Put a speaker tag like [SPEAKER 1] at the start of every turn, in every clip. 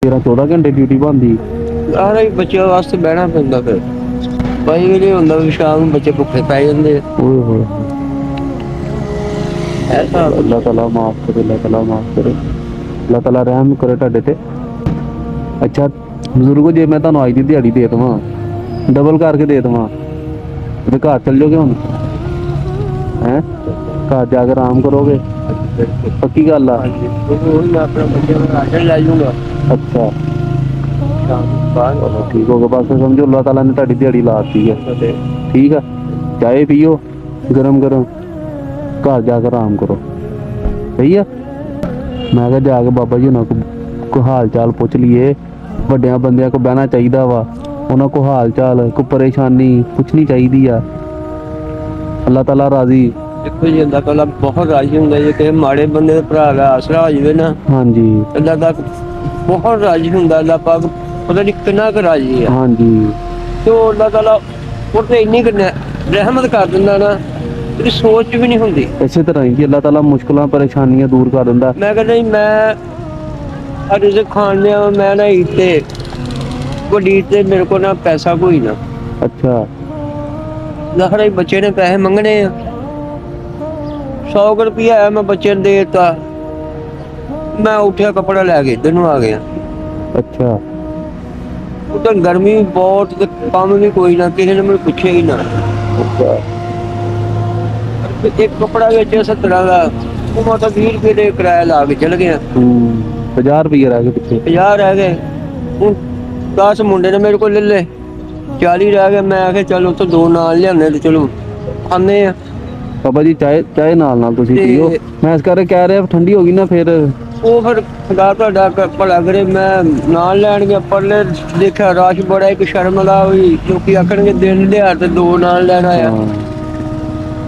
[SPEAKER 1] 13-14 ਘੰਟੇ ਡਿਊਟੀ ਬਣਦੀ।
[SPEAKER 2] ਸਾਰੇ ਬੱਚਿਆਂ ਵਾਸਤੇ ਬਹਿਣਾ ਪੈਂਦਾ ਫਿਰ ਭਾਈ ਇਹ ਨਹੀਂ ਹੁੰਦਾ ਵੀ ਸ਼ਾਮ ਨੂੰ ਬੱਚੇ ਭੁੱਖੇ ਪੈ ਜਾਂਦੇ
[SPEAKER 1] ਓਏ ਹੋਏ
[SPEAKER 2] ਐਸਾ
[SPEAKER 1] ਅੱਲਾਹ ਤਾਲਾ ਮਾਫ ਕਰੇ, ਅੱਲਾਹ ਤਾਲਾ ਮਾਫ ਕਰੇ, ਅੱਲਾਹ ਤਾਲਾ ਰਹਿਮ ਕਰੇ ਤੁਹਾਡੇ ਤੇ। ਅੱਛਾ ਬਜ਼ੁਰਗੋ, ਜੇ ਮੈਂ ਤੁਹਾਨੂੰ ਅੱਜ ਦੀ ਦਿਹਾੜੀ ਦੇ ਦੇਵਾਂ, ਡਬਲ ਕਰਕੇ ਦੇ ਦੇਵਾਂ, ਤੇ ਘਰ ਚੱਲ ਜਾਓਗੇ ਹੁਣ? ਹੈਂ, ਘਰ ਜਾ ਕੇ ਆਰਾਮ ਕਰੋਗੇ? ਪੱਕੀ ਗੱਲ ਆ?
[SPEAKER 2] ਉਹੀ ਮੈਂ ਆਪਣਾ ਬੱਚਿਆਂ ਨੂੰ ਰਾਸ਼ਨ ਲੈ ਜਾਊਂਗਾ।
[SPEAKER 1] ਅੱਛਾ
[SPEAKER 2] ਸ਼ਾਮ ਨੂੰ ਬਾਅਦ
[SPEAKER 1] ਚਲੋ ਠੀਕ ਹੋ ਗਿਆ। ਬਸ ਸਮਝੋ ਅੱਲਾਹ ਤਾਲਾ ਨੇ ਤੁਹਾਡੀ ਦਿਹਾੜੀ ਲਾਤੀ ਹੈ। ਠੀਕ ਆ, ਚਾਹ ਪੀਓ ਗਰਮ ਗਰਮ, ਘਰ ਜਾ ਕੇ ਆਰਾਮ ਕਰੋ। ਸਹੀ ਆ। ਮੈਂ ਕਿਹਾ ਜਾ ਕੇ ਬਾਬਾ ਜੀ ਉਹਨਾਂ ਕੋ ਹਾਲ ਚਾਲ ਪੁੱਛ ਲਈਏ। ਵੱਡਿਆਂ ਬੰਦਿਆਂ ਕੋ ਬਹਿਣਾ ਚਾਹੀਦਾ ਵਾ, ਉਹਨਾਂ ਕੋ ਹਾਲ ਚਾਲ, ਕੋਈ ਪਰੇਸ਼ਾਨੀ ਪੁੱਛਣੀ ਚਾਹੀਦੀ ਆ। ਅੱਲਾਹ ਤਾਲਾ ਰਾਜ਼ੀ।
[SPEAKER 2] ਦੇਖੋ ਜੀ, ਅੱਲਾਹ ਤਾਲਾ ਬਹੁਤ ਰਾਜ਼ੀ ਹੁੰਦਾ ਜੇ ਕਿਸੇ ਮਾੜੇ ਬੰਦੇ ਦੇ ਭਰਾ ਦਾ ਆਸਰਾ ਹੋ ਜਾਵੇ ਨਾ।
[SPEAKER 1] ਹਾਂਜੀ
[SPEAKER 2] ਅੱਲਾਹ ਦਾ ਬਹੁਤ ਰਾਜ਼ੀ ਹੁੰਦਾ। ਅੱਲਾਹ ਪਾਕ ਪਤਾ ਨਹੀਂ ਕਿੰਨਾ ਕੁ ਰਾਜ਼ੀ ਆ।
[SPEAKER 1] ਹਾਂਜੀ
[SPEAKER 2] ਤੇ ਉਹ ਅੱਲਾਹ ਤਾਲਾ ਉਹ ਤੇ ਇੰਨੀ ਕੁ ਰਹਿਮਤ ਕਰ ਦਿੰਦਾ ਨਾ, ਤੇਰੀ ਸੋਚ ਵੀ ਨਹੀਂ ਹੁੰਦੀ।
[SPEAKER 1] ਇਸੇ ਤਰ੍ਹਾਂ ਹੀ ਅੱਲਾਹ ਤਾਲਾ ਮੁਸ਼ਕਲਾਂ ਪਰੇਸ਼ਾਨੀਆਂ ਦੂਰ ਕਰ ਦਿੰਦਾ।
[SPEAKER 2] ਮੈਂ ਕਹਿੰਦਾ ਜੀ, ਮੈਂ ਅੱਜ ਦੇ ਖਾਣ ਲਿਆ, ਮੈਂ ਨਾ ਇੱਥੇ ਵੱਡੀ ਤੇ ਮੇਰੇ ਕੋਲ ਨਾ ਪੈਸਾ ਕੋਈ ਨਾ।
[SPEAKER 1] ਅੱਛਾ
[SPEAKER 2] ਲਖੜੇ ਬੱਚੇ ਨੇ ਪੈਸੇ ਮੰਗਣੇ ਆ, 100 ਰੁਪਇਆ ਆਇਆ, ਮੈਂ ਬੱਚੇ ਨੂੰ ਦੇ ਦਿੱਤਾ। ਮੈਂ ਉੱਠਿਆ, ਕੱਪੜਾ ਲੈ ਕੇ ਇੱਧਰ ਨੂੰ ਆ ਗਿਆ।
[SPEAKER 1] ਅੱਛਾ
[SPEAKER 2] ਉਧਰ ਗਰਮੀ ਵੀ ਬਹੁਤ ਤੇ ਕੰਮ ਵੀ ਕੋਈ ਨਾ, ਕਿਸੇ ਨੇ ਮੈਨੂੰ ਪੁੱਛਿਆ ਹੀ ਨਾ। ਇੱਕ ਕੱਪੜਾ ਵੇਚਿਆ 70 ਦਾ, ਉਹ ਮੈਂ ਤਾਂ 20 ਰੁਪਏ ਦੇ ਕਿਰਾਇਆ ਲਾ ਕੇ ਚਲ ਗਿਆ।
[SPEAKER 1] 50 ਰੁਪਏ ਰਹਿ ਗਏ ਪਿੱਛੇ।
[SPEAKER 2] 50 ਰਹਿ ਗਏ। ਹੁਣ 10 ਮੁੰਡੇ ਨੇ ਮੇਰੇ ਕੋਲ ਲੈ ਲਏ, 40 ਰਹਿ ਗਏ। ਮੈਂ ਆਖਿਆ ਚਲ ਉੱਥੋਂ 2 ਨਾਲ ਲਿਆਉਂਦੇ ਤੇ ਚਲੋ ਆਉਂਦੇ ਆ।
[SPEAKER 1] ਬਾਬਾ ਜੀ ਚਾਹੇ ਨਾਲ ਤੁਸੀਂ ਪੀਓ। ਮੈਂ ਇਸ ਕਰਕੇ ਕਹਿ ਰਿਹਾ, ਠੰਡੀ ਹੋ ਗਈ ਨਾ ਫਿਰ।
[SPEAKER 2] ਉਹ ਫਿਰ ਖੁਦਾ ਤੁਹਾਡਾ ਭਲਾ ਕਰੇ, ਮੈਂ ਨਾਲ ਲੈਣ ਗਿਆ, ਪਰਲੇ ਦੇਖਿਆ ਰਸ਼ ਬੜਾ, ਇੱਕ ਸ਼ਰਮ ਲਾ ਹੋਈ। ਲੋਕੀ ਆਖਣਗੇ ਦਿਨ ਦਿਹਾੜ ਤੇ 2 ਨਾਲ ਲੈਣ ਆਇਆ।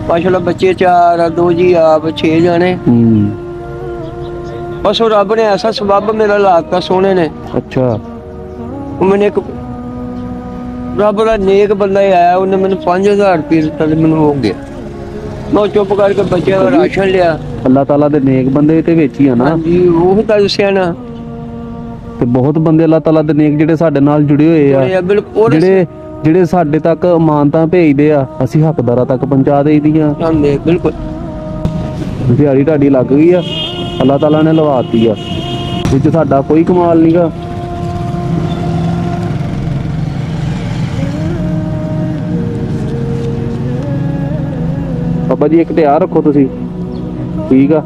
[SPEAKER 2] ਮਾਸ਼ਾਅੱਲਾ ਬੱਚੇ 4 ਆ, 2 ਜੀ ਆਪ 6 ਜਾਣੇ। ਬਸ ਉਹ ਰੱਬ ਨੇ ਐਸਾ ਸਬੱਬ ਮੇਰਾ ਲਾਤਾ ਸੋਹਣੇ ਨੇ।
[SPEAKER 1] ਅੱਛਾ
[SPEAKER 2] ਉਹ ਮੈਨੂੰ ਇੱਕ ਰੱਬ ਦਾ ਨੇਕ ਬੰਦਾ ਹੀ ਆਇਆ, ਉਹਨੇ ਮੈਨੂੰ 5000 ਰੁਪਏ ਦਿੱਤਾ ਤੇ ਮੈਨੂੰ ਹੋ ਗਿਆ। ਮੈਂ ਚੁੱਪ ਕਰਕੇ ਬੱਚਿਆਂ ਦਾ ਰਾਸ਼ਨ ਲਿਆ।
[SPEAKER 1] ਅੱਲਾਹ ਤਾਲਾ ਦੇ ਨੇਕ ਬੰਦੇ ਤੇ ਵਿੱਚ ਹੀ ਆ ਨਾ।
[SPEAKER 2] ਹਾਂਜੀ, ਉਹ ਤਾਂ ਦੱਸਿਆ ਨਾ।
[SPEAKER 1] ਤੇ ਬਹੁਤ ਬੰਦੇ ਅੱਲਾਹ ਤਾਲਾ ਦੇ ਨੇਕ ਜਿਹੜੇ ਸਾਡੇ ਨਾਲ ਜੁੜੇ ਹੋਏ ਆ,
[SPEAKER 2] ਬਿਲਕੁਲ
[SPEAKER 1] ਜਿਹੜੇ ਸਾਡੇ ਤੱਕ ਅਮਾਨਤਾਂ ਭੇਜਦੇ ਆ, ਅਸੀਂ ਹੱਕਦਾਰਾਂ ਤੱਕ ਪਹੁੰਚਾ ਦੇਈਦੀਆਂ।
[SPEAKER 2] ਬਿਲਕੁਲ
[SPEAKER 1] ਦਿਹਾੜੀ ਢਾਡੀ ਲੱਗ ਗਈ ਆ, ਅੱਲਾਹ ਤਾਲਾ ਨੇ ਲਵਾਤੀ ਆ, ਵਿੱਚ ਸਾਡਾ ਕੋਈ ਕਮਾਲ ਨਹੀਂਗਾ। ਬਾਬਾ ਜੀ ਇੱਕ ਧਿਆਨ ਰੱਖੋ ਤੁਸੀਂ, ਠੀਕ ਆ।